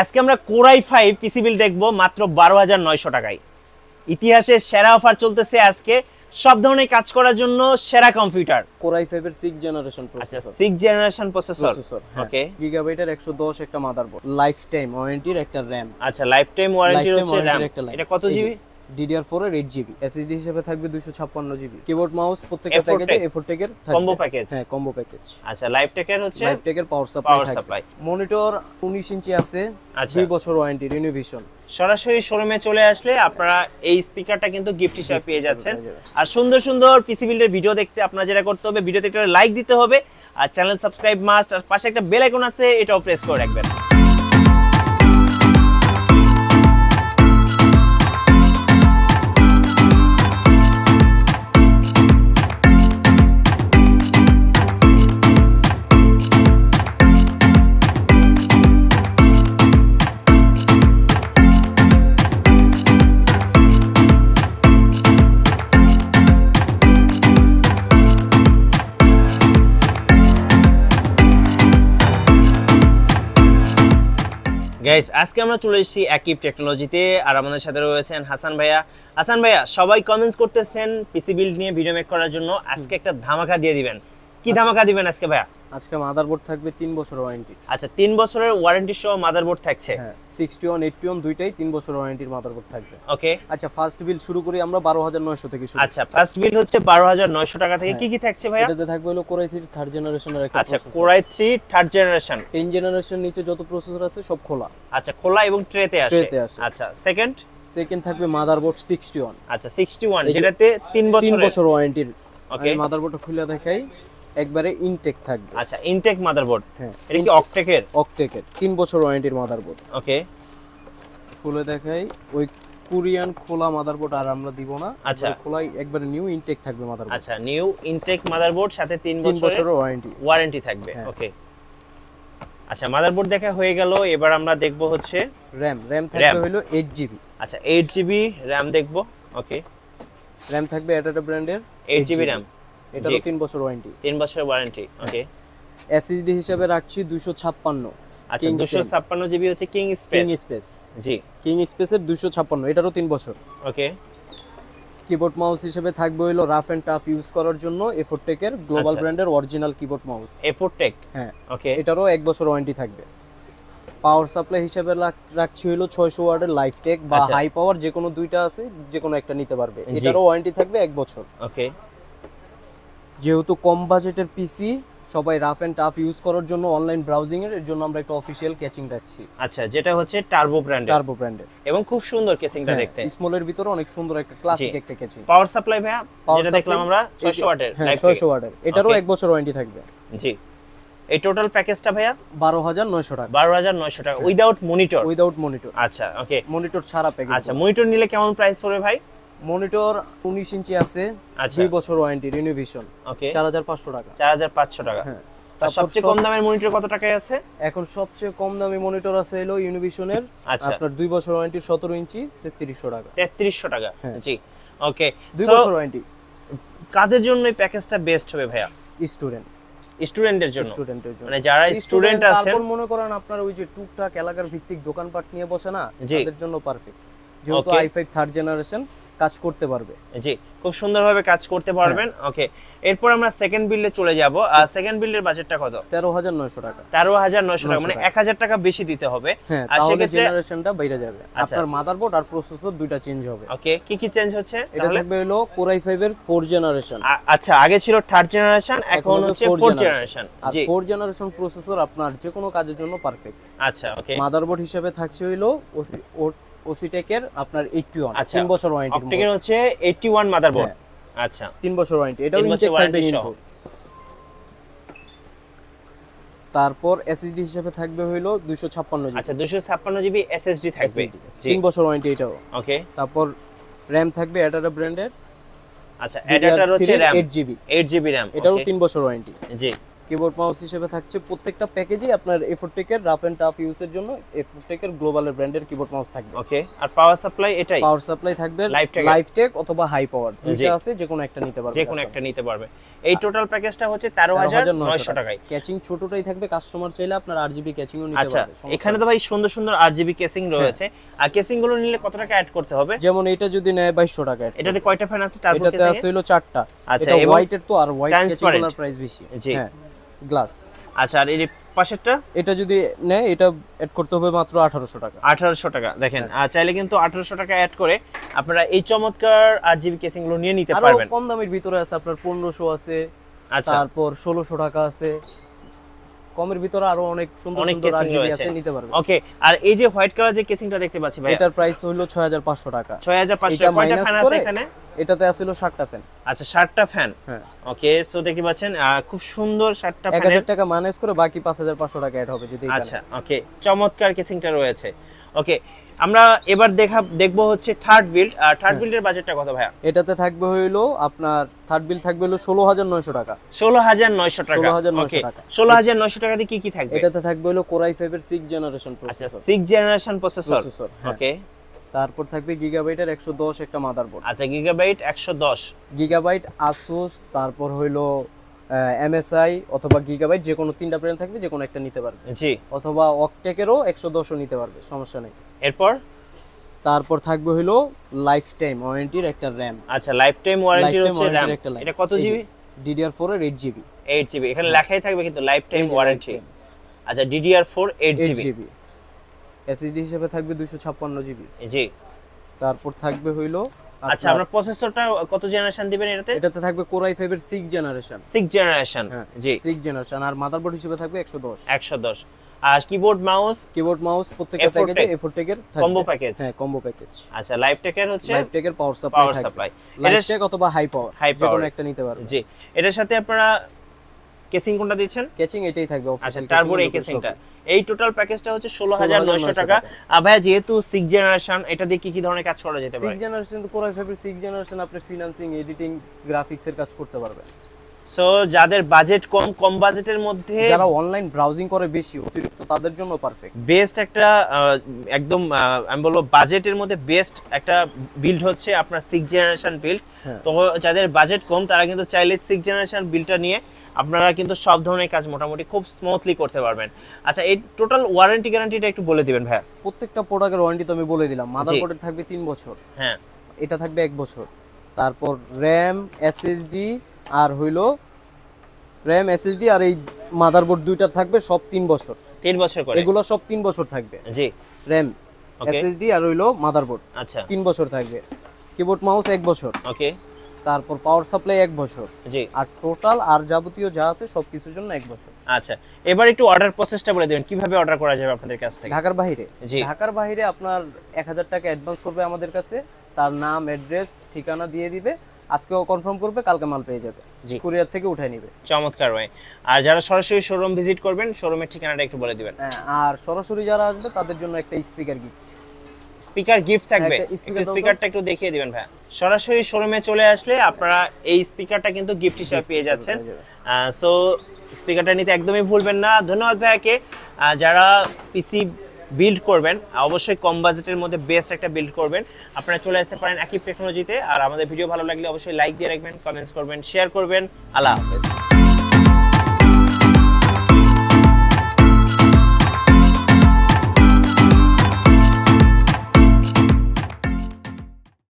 আজকে আমরা কোরাই 5 পিসি বিল দেখবো মাত্র 12900 টাকায়। ইতিহাসের সেরা অফার চলতেছে আজকে, সব ধরনের কাজ করার জন্য সেরা কম্পিউটার। কোরাই 5 এর 6 generation processor. 6 generation processor. Okay. গিগাবাইটের 110 একটা মাদারবোর্ড, লাইফ টাইম ওয়ারেন্টির একটা র‍্যাম। আচ্ছা, লাইফ টাইম ওয়ারেন্টির হচ্ছে র‍্যাম। এটা কত জিবি? DDR4 এর 8GB, SSD হিসেবে থাকবে 256GB। কিবোর্ড মাউস প্রত্যেকটা প্যাকেজে A4 টেকের থাকবে, কম্বো প্যাকেজ। হ্যাঁ, কম্বো প্যাকেজ। আচ্ছা, লাইভ টেকের হচ্ছে লাইভ টেকের পাওয়ার সাপ্লাই। মনিটর 19 ইঞ্চি আছে, 2 বছর ওয়ারেন্টি, রিনোভেশন। সরাসরি শোরুমে চলে আসলে আপনারা এই স্পিকারটা কিন্তু গিফট হিসেবে পেয়ে যাচ্ছেন। আর সুন্দর সুন্দর পিসি বিল্ডের ভিডিও দেখতে আপনারা যেটা করতে হবে, ভিডিওতে একটা লাইক দিতে হবে আর চ্যানেল সাবস্ক্রাইব মাস্ট, আর পাশে একটা বেল আইকন আছে, এটাও প্রেস করে রাখবেন। গাইস, আজকে আমরা চলে এসেছি আকিব টেকনোলজিতে, আর আমাদের সাথে রয়েছেন হাসান ভাইয়া। হাসান ভাইয়া, সবাই কমেন্টস করতেছেন পিসি বিল্ড নিয়ে ভিডিও মেক করার জন্য, আজকে একটা ধামাকা দিয়ে দিবেন। কি ধামাকা দিবেন আজকে ভাইয়া? আজকে মাদারবোর্ড থাকবে 3 বছর ওয়ারেন্টি। আচ্ছা, 3 বছরের ওয়ারেন্টি সহ মাদারবোর্ড থাকছে। হ্যাঁ, 61 81 দুইটাই 3 বছর ওয়ারেন্টির মাদারবোর্ড থাকবে। ওকে। আচ্ছা, ফার্স্ট বিল শুরু করি আমরা 12900 থেকে শুরু। আচ্ছা, ফার্স্ট বিল হচ্ছে 12900 টাকা থেকে। কি কি থাকছে ভাইয়া? এটাতে থাকবে হলো কোরাই 3 থার্ড জেনারেশনের একটা। আচ্ছা, কোরাই 3 থার্ড জেনারেশন। 10 জেনারেশন নিচে যত প্রসেসর আছে সব খোলা। আচ্ছা, খোলা এবং ট্রেতে আসে। আচ্ছা, সেকেন্ড থাকবে মাদারবোর্ড 61। আচ্ছা, 61 যেটাতে 3 বছর ওয়ারেন্টির। ওকে। মাদারবোর্ডটা খুলে দেখাই, একবারে ইনটেক থাকবে। আচ্ছা, ইনটেক মাদারবোর্ড। হ্যাঁ, এটা কি অকটেকের? 3 বছর ওয়ারেন্টির মাদারবোর্ড। ওকে, খুলে দেখাই, ওই কোরিয়ান খোলা মাদারবোর্ড আর আমরা দিব না। আচ্ছা, খোলাই একবারে নিউ ইনটেক থাকবে মাদারবোর্ড। আচ্ছা, নিউ ইনটেক মাদারবোর্ড, সাথে 3 বছরের ওয়ারেন্টি থাকবে। ওকে। আচ্ছা, মাদারবোর্ড দেখা হয়ে গেল, এবার আমরা দেখব হচ্ছে র‍্যাম থাকবে হলো 8GB। আচ্ছা, 8GB র‍্যাম দেখব। ওকে। র‍্যাম থাকবে এটাটা ব্র্যান্ডের 8GB র‍্যাম, এটারও 3 বছর ওয়ারেন্টি। 3 বছরের ওয়ারেন্টি। ওকে। SSD হিসেবে রাখছি 256। আচ্ছা, 256GB হচ্ছে কিং স্পেস। জি, কিং স্পেসের 256, এটারও 3 বছর। ওকে। কিবোর্ড মাউস হিসেবে থাকবে হলো রাফ এন্ড টাফ ইউজ করার জন্য A4 টেকের গ্লোবাল ব্র্যান্ডের original keyboard mouse. A4 tech. হ্যাঁ। ওকে। এটারও 1 বছর ওয়ারেন্টি থাকবে। পাওয়ার সাপ্লাই হিসেবে রাখছি হলো 600 ওয়াটের লাইফ টেক বা হাই পাওয়ার, যে কোনো দুইটা আছে, যে কোনো একটা নিতে পারবে। এটারও ওয়ারেন্টি থাকবে 1 বছর। ওকে। যেহেতু কম বাজেটের পিসি, সবাই রাফ এন্ড টাফ ইউজ করার জন্য অনলাইন ব্রাউজিং এর জন্য আমরা একটা অফিশিয়াল ক্যাচিং রাখছি। আচ্ছা, যেটা হচ্ছে টার্বো ব্র্যান্ডের এবং খুব সুন্দর ক্যাচিংটা দেখতে। স্মলের ভিতরে অনেক সুন্দর একটা ক্লাসিক একটা ক্যাচিং। পাওয়ার সাপ্লাই ভাইয়া যেটা দেখলাম আমরা 600 ওয়াটের। হ্যাঁ, 600 ওয়াটের। এটারও 1 বছর ওয়ারেন্টি থাকবে। জি। এই টোটাল প্যাকেজটা ভাইয়া 12900 টাকা। 12900 টাকা উইদাউট মনিটর। আচ্ছা, ওকে। মনিটর ছাড়া প্যাকেজ। আচ্ছা, মনিটর নিলে কেমন প্রাইস পড়বে ভাই? মনিটর 19 ইঞ্চি আছে, 2 বছর ওয়ারেন্টি, রিনোভেশন। ওকে। 4500 টাকা। 4500 টাকা। হ্যাঁ। আর সবচেয়ে কম দামের মনিটর কত টাকায় আছে? এখন সবচেয়ে কম দামি মনিটর আছে হলো ইনোভেশনের, আপনার 2 বছর ওয়ারেন্টি, 17 ইঞ্চি, 3300 টাকা। 3300 টাকা। জি। ওকে। 2 বছর ওয়ারেন্টি। কাদের জন্য এই প্যাকেজটা বেস্ট হবে ভাইয়া? স্টুডেন্টের জন্য। মানে যারা স্টুডেন্ট আছেন, তারপর মনে করেন আপনার ওই যে টুকটাক এলাকার ভিত্তিক দোকানপাট নিয়ে বসে না, তাদের জন্য পারফেক্ট। যেহেতু i5 থার্ড জেনারেশন কাজ করতে পারবে। জি, খুব সুন্দরভাবে কাজ করতে পারবেন। ওকে। এরপর আমরা সেকেন্ড বিল্ডে চলে যাব। আর সেকেন্ড বিল্ডের বাজেটটা কত? 13900 টাকা। 13900 টাকা, মানে 1000 টাকা বেশি দিতে হবে। আর সেক্ষেত্রে জেনারেশনটা বাইরে যাবে। আপনার মাদারবোর্ড আর প্রসেসর দুইটা চেঞ্জ হবে। ওকে। কি কি চেঞ্জ হচ্ছে? এটা থাকবে হলো কোরাই 5 এর 4 জেনারেশন। আচ্ছা, আগে ছিল থার্ড জেনারেশন, এখন হচ্ছে 4 জেনারেশন। জি। 4 জেনারেশন প্রসেসর আপনার যে কোনো কাজের জন্য পারফেক্ট। আচ্ছা, ওকে। মাদারবোর্ড হিসেবে থাকছে হলো ওসিটেকের আপনার 81, 3 বছর ওয়ারেন্টি। অকটেকের হচ্ছে 81 মাদারবোর্ড। আচ্ছা, 3 বছর ওয়ারেন্টি। এটাও ইনটেক থাকবে ইনপুট। তারপর এসএসডি হিসেবে থাকবে হলো 256 জিবি। আচ্ছা, 256 জিবি এসএসডি থাকবে। 3 বছর ওয়ারেন্টি এটাও। ওকে। তারপর র‍্যাম থাকবে অ্যাডাটা ব্র্যান্ডের। আচ্ছা, অ্যাডাটার হচ্ছে র‍্যাম 8GB। 8GB RAM. এটাও 3 বছর ওয়ারেন্টি। জি। কিবোর্ড মাউস হিসেবে থাকছে প্রত্যেকটা প্যাকেজে আপনার এফোর্টেকের রাফ এন্ড টাফ ইউজের জন্য এফোর্টেকের গ্লোবালের ব্র্যান্ডের কিবোর্ড মাউস থাকবে। ওকে, আর পাওয়ার সাপ্লাই এটাই? পাওয়ার সাপ্লাই থাকবে লাইফটেক অথবা হাই পাওয়ার, দুটো আছে, যে কোনো একটা নিতে পারবে, যে কোনো একটা নিতে পারবে। এই টোটাল প্যাকেজটা হচ্ছে 13900 টাকায়। ক্যাচিং ছোটটাই থাকবে, কাস্টমার চাইলে আপনার আরজিবি ক্যাচিংও নিতে পারবে। আচ্ছা, এখানে তো ভাই সুন্দর সুন্দর আরজিবি কেসিং রয়েছে, আর কেসিং গুলো নিলে কত টাকা অ্যাড করতে হবে? যেমন এটা যদি নেয় 2200 টাকা। এটাতে কয়টা ফ্যান আছে? টার্বো কেসিং এটাতে আছে হলো 4টা। আচ্ছা, এটা হোয়াইটের তো, আর হোয়াইট কেসিংগুলোর প্রাইস বেশি। হ্যাঁ, গ্লাস। আচ্ছা, আর এই পাশেরটা এটা যদি নেয় এটা অ্যাড করতে হবে মাত্র 1800 টাকা। 1800 টাকা। দেখেন, চাইলে কিন্তু 1800 টাকা অ্যাড করে আপনারা এই চমৎকার আরজিবি কেসিং গুলো নিয়ে নিতে পারবেন। আর কম দামের ভিতরে আছে আপনার 1500 আছে, আচ্ছা, তারপর 1600 টাকা আছে। কমের ভিতরে আরো অনেক সুন্দর সুন্দর আরজিবি আছে, নিতে পারবেন। ওকে, আর এই যে হোয়াইট কালার যে কেসিংটা দেখতে পাচ্ছি ভাই, এটার প্রাইস হলো 6500 টাকা। 6500 টাকা। কয়টা ফ্যান আছে এখানে? এটাতে আছিল 7টা ফ্যান। আচ্ছা, 7টা ফ্যান। হ্যাঁ, ওকে, সো দেখতে পাচ্ছেন খুব সুন্দর 7টা ফ্যান। 1000 টাকা মাইনাস করে বাকি 5500 টাকা অ্যাড হবে যদি। আচ্ছা, ওকে, চমৎকার কেসিংটা রয়েছে। ওকে, আমরা এবার দেখবো হচ্ছে থার্ড বিল্ড। আর থার্ড বিল্ডের বাজেটটা কত ভাইয়া? এটাতে থাকবে হইলো আপনার থার্ড বিল্ড থাকবে হলো 16900 টাকা। 16900 টাকা। 16900 টাকা। 16900 টাকা দিয়ে কি থাকবে? এটাতে থাকবে হলো Core i5 এর 6th generation processor. 6th generation processor. Okay, তারপর থাকবে গিগাবাইটের 110 একটা মাদারবোর্ড। আচ্ছা, গিগাবাইট 110 গিগাবাইট আসুস, তারপর হইলো এমএসআই অথবা গিগাবাইট, যে কোনো 3টা ব্র্যান্ড থাকবে, যে কোনো একটা নিতে পারবে। জি, অথবা অকটেকেরও 110ও নিতে পারবে, সমস্যা নেই। এরপর তারপর থাকবে হইলো লাইফ টাইম ওয়ারেন্টির একটা র‍্যাম। আচ্ছা, লাইফ টাইম ওয়ারেন্টি হচ্ছে র‍্যাম। এটা কত জিবি? DDR4 এর 8GB। 8GB এখানে লেখাই থাকবে কিন্তু লাইফ টাইম ওয়ারেন্টি। আচ্ছা, DDR4 8GB। এসএসডি হিসেবে থাকবে 256GB। জি, তারপর থাকবে হইলো আচ্ছা, আমরা প্রসেসরটা কত জেনারেশন দিবেন এটাতে? এটাতে থাকবে Core i5 এর 6th জেনারেশন। 6th generation. জি, 6th জেনারেশন। আর মাদারবোর্ড হিসেবে থাকবে 110। আর কিবোর্ড মাউস প্রত্যেকটা প্যাকেজে এফোর্টেকের থাকবে কম্বো প্যাকেজ। হ্যাঁ, কম্বো প্যাকেজ। আচ্ছা, লাইফটেকের হচ্ছে লাইফটেকের পাওয়ার সাপ্লাই। লাইফটেক অথবা হাই পাওয়ার, যে কোনো একটা নিতে পারবে। জি, এটার সাথে আপনারা কেসিং কোনটা দিচ্ছেন? কেসিং এটাই থাকবে। আচ্ছা, টার্বোর এই কেসিংটা। এই টোটাল প্যাকেজটা হচ্ছে 16900 টাকা। আর ভাই, যেহেতু 6th জেনারেশন, এটা দিয়ে কি কি ধরনের কাজ করা যেতে পারে? 6th জেনারেশন তো Core i5 এর 6th জেনারেশন আপনি ফিনান্সিং, এডিটিং, গ্রাফিক্সের কাজ করতে পারবেন। সো যাদের বাজেট কম বাজেটের মধ্যে, যারা অনলাইন ব্রাউজিং করে বেশি অতিরিক্ত, তাদের জন্য পারফেক্ট। বেস্ট একটা একদম আমি বলবো বাজেটের মধ্যে বেস্ট একটা বিল্ড হচ্ছে আপনার 6th জেনারেশন বিল্ড। তো যাদের বাজেট কম, তারা কিন্তু চাইলে 6th জেনারেশন বিল্ডটা নিয়ে আপনারা কিন্তু সব ধরনের কাজ মোটামুটি খুব স্মুথলি করতে পারবেন। আচ্ছা, এই টোটাল ওয়ারেন্টি গ্যারান্টিটা একটু বলে দিবেন ভাইয়া। প্রত্যেকটা প্রোডাক্টের ওয়ারেন্টি তো আমি বলে দিলাম। মাদারবোর্ডের থাকবে 3 বছর। হ্যাঁ, এটা থাকবে 1 বছর। তারপর র‍্যাম, এসএসডি আর হইলো র‍্যাম, এসএসডি আর এই মাদারবোর্ড দুইটা থাকবে সব 3 বছর। 3 বছর করে এগুলো সব 3 বছর থাকবে। জি, র‍্যাম, এসএসডি আর হইলো মাদারবোর্ড। আচ্ছা, 3 বছর থাকবে। কিবোর্ড মাউস 1 বছর। ওকে, তারপর পাওয়ার সাপ্লাই 1 বছর। জি, আর টোটাল আর যাবতীয় যা আছে সবকিছুর জন্য 1 বছর। আচ্ছা, এবার একটু অর্ডার প্রসেসটা বলে দিবেন, কিভাবে অর্ডার করা যাবে আপনাদের কাছ থেকে? ঢাকার বাইরে? জি, ঢাকার বাইরে আপনার 1000 টাকা অ্যাডভান্স করবে আমাদের কাছে, তার নাম, অ্যাড্রেস, ঠিকানা দিয়ে দিবে, আজকেও কনফার্ম করবে, কালকে মাল পেয়ে যাবে। জি, কুরিয়ার থেকে উঠায় নিবে। চমৎকার ভাই। আর যারা সরাসরি শোরুম ভিজিট করবেন, শোরুমের ঠিকানাটা একটু বলে দিবেন। আর সরাসরি যারা আসবে তাদের জন্য একটা স্পিকার গিফট। স্পিকার গিফট থাকবে। স্পিকারটা একটু দেখিয়ে দিবেন ভাই। সরাসরি শোরুমে চলে আসলে আপনারা এই স্পিকারটা কিন্তু গিফট হিসেবে পেয়ে যাচ্ছেন। সো স্পিকারটা নিতে একদমই ভুলবেন না। ধন্যবাদ ভাইয়াকে। যারা পিসি বিল্ড করবেন, অবশ্যই কম বাজেটের মধ্যে বেস্ট একটা বিল্ড করবেন, আপনারা চলে আসতে পারেন আকিব টেকনোলজিতে। আর আমাদের ভিডিও ভালো লাগলে অবশ্যই লাইক দিয়ে রাখবেন, কমেন্টস করবেন, শেয়ার করবেন। আল্লাহ হাফেজ।